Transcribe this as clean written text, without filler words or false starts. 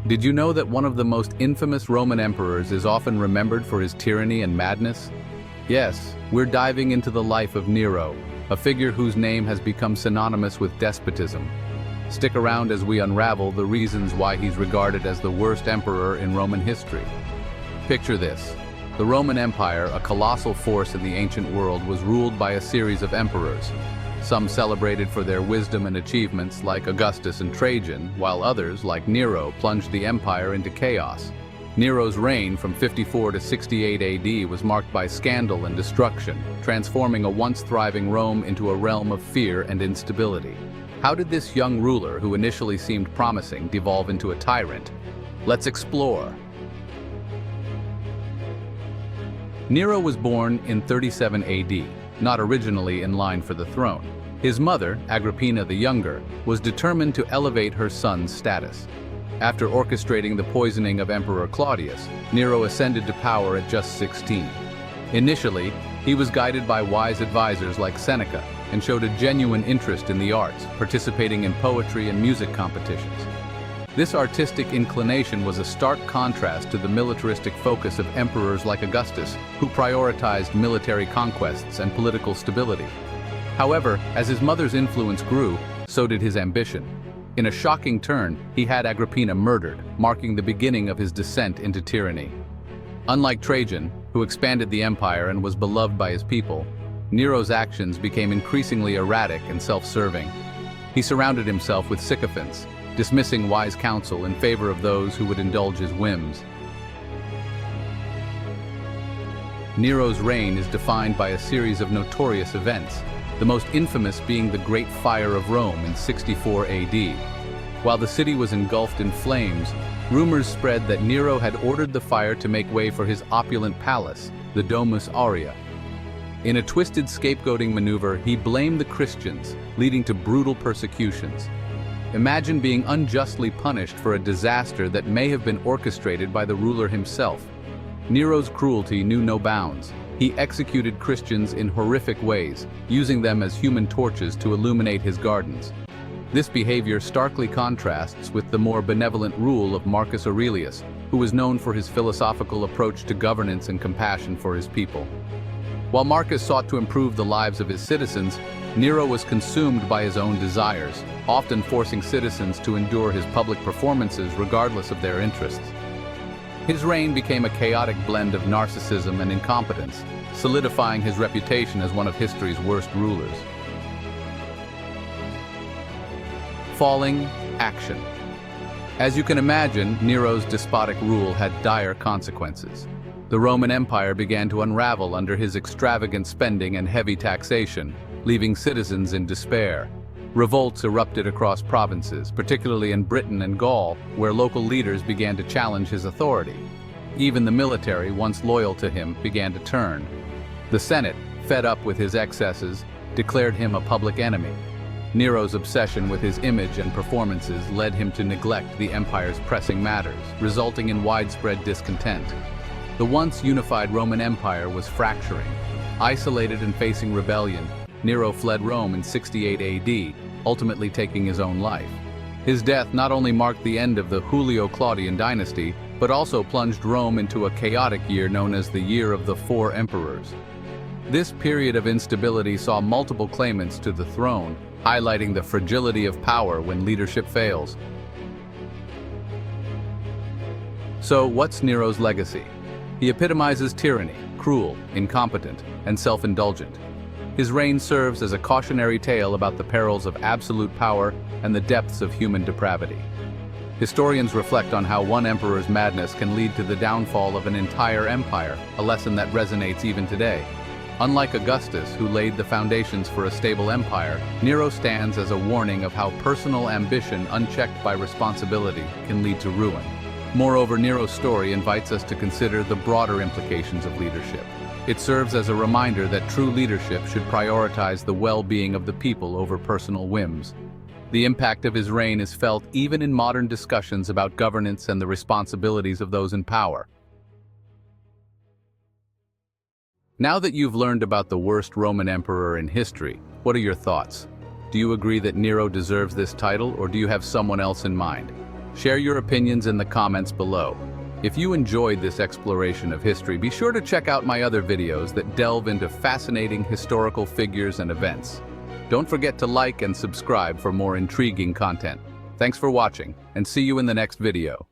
Did you know that one of the most infamous Roman emperors is often remembered for his tyranny and madness? Yes, we're diving into the life of Nero, a figure whose name has become synonymous with despotism. Stick around as we unravel the reasons why he's regarded as the worst emperor in Roman history. Picture this. The Roman Empire, a colossal force in the ancient world, was ruled by a series of emperors. Some celebrated for their wisdom and achievements, like Augustus and Trajan, while others, like Nero, plunged the empire into chaos. Nero's reign from 54 to 68 AD was marked by scandal and destruction, transforming a once thriving Rome into a realm of fear and instability. How did this young ruler, who initially seemed promising, devolve into a tyrant? Let's explore. Nero was born in 37 AD, not originally in line for the throne. His mother, Agrippina the Younger, was determined to elevate her son's status. After orchestrating the poisoning of Emperor Claudius, Nero ascended to power at just 16. Initially, he was guided by wise advisors like Seneca and showed a genuine interest in the arts, participating in poetry and music competitions. This artistic inclination was a stark contrast to the militaristic focus of emperors like Augustus, who prioritized military conquests and political stability. However, as his mother's influence grew, so did his ambition. In a shocking turn, he had Agrippina murdered, marking the beginning of his descent into tyranny. Unlike Trajan, who expanded the empire and was beloved by his people, Nero's actions became increasingly erratic and self-serving. He surrounded himself with sycophants, dismissing wise counsel in favor of those who would indulge his whims. Nero's reign is defined by a series of notorious events, the most infamous being the Great Fire of Rome in 64 AD. While the city was engulfed in flames, rumors spread that Nero had ordered the fire to make way for his opulent palace, the Domus Aurea. In a twisted scapegoating maneuver, he blamed the Christians, leading to brutal persecutions. Imagine being unjustly punished for a disaster that may have been orchestrated by the ruler himself. Nero's cruelty knew no bounds. He executed Christians in horrific ways, using them as human torches to illuminate his gardens. This behavior starkly contrasts with the more benevolent rule of Marcus Aurelius, who was known for his philosophical approach to governance and compassion for his people. While Marcus sought to improve the lives of his citizens, Nero was consumed by his own desires, often forcing citizens to endure his public performances regardless of their interests. His reign became a chaotic blend of narcissism and incompetence, solidifying his reputation as one of history's worst rulers. Falling action. As you can imagine, Nero's despotic rule had dire consequences. The Roman Empire began to unravel under his extravagant spending and heavy taxation, leaving citizens in despair. Revolts erupted across provinces, particularly in Britain and Gaul, where local leaders began to challenge his authority. Even the military, once loyal to him, began to turn. The Senate, fed up with his excesses, declared him a public enemy. Nero's obsession with his image and performances led him to neglect the empire's pressing matters, resulting in widespread discontent. The once unified Roman Empire was fracturing. Isolated and facing rebellion, Nero fled Rome in 68 AD, ultimately taking his own life. His death not only marked the end of the Julio-Claudian dynasty, but also plunged Rome into a chaotic year known as the Year of the Four Emperors. This period of instability saw multiple claimants to the throne, highlighting the fragility of power when leadership fails. So, what's Nero's legacy? He epitomizes tyranny, cruel, incompetent, and self-indulgent. His reign serves as a cautionary tale about the perils of absolute power and the depths of human depravity. Historians reflect on how one emperor's madness can lead to the downfall of an entire empire, a lesson that resonates even today. Unlike Augustus, who laid the foundations for a stable empire, Nero stands as a warning of how personal ambition, unchecked by responsibility, can lead to ruin. Moreover, Nero's story invites us to consider the broader implications of leadership. It serves as a reminder that true leadership should prioritize the well-being of the people over personal whims. The impact of his reign is felt even in modern discussions about governance and the responsibilities of those in power. Now that you've learned about the worst Roman emperor in history, what are your thoughts? Do you agree that Nero deserves this title, or do you have someone else in mind? Share your opinions in the comments below. If you enjoyed this exploration of history, be sure to check out my other videos that delve into fascinating historical figures and events. Don't forget to like and subscribe for more intriguing content. Thanks for watching, and see you in the next video.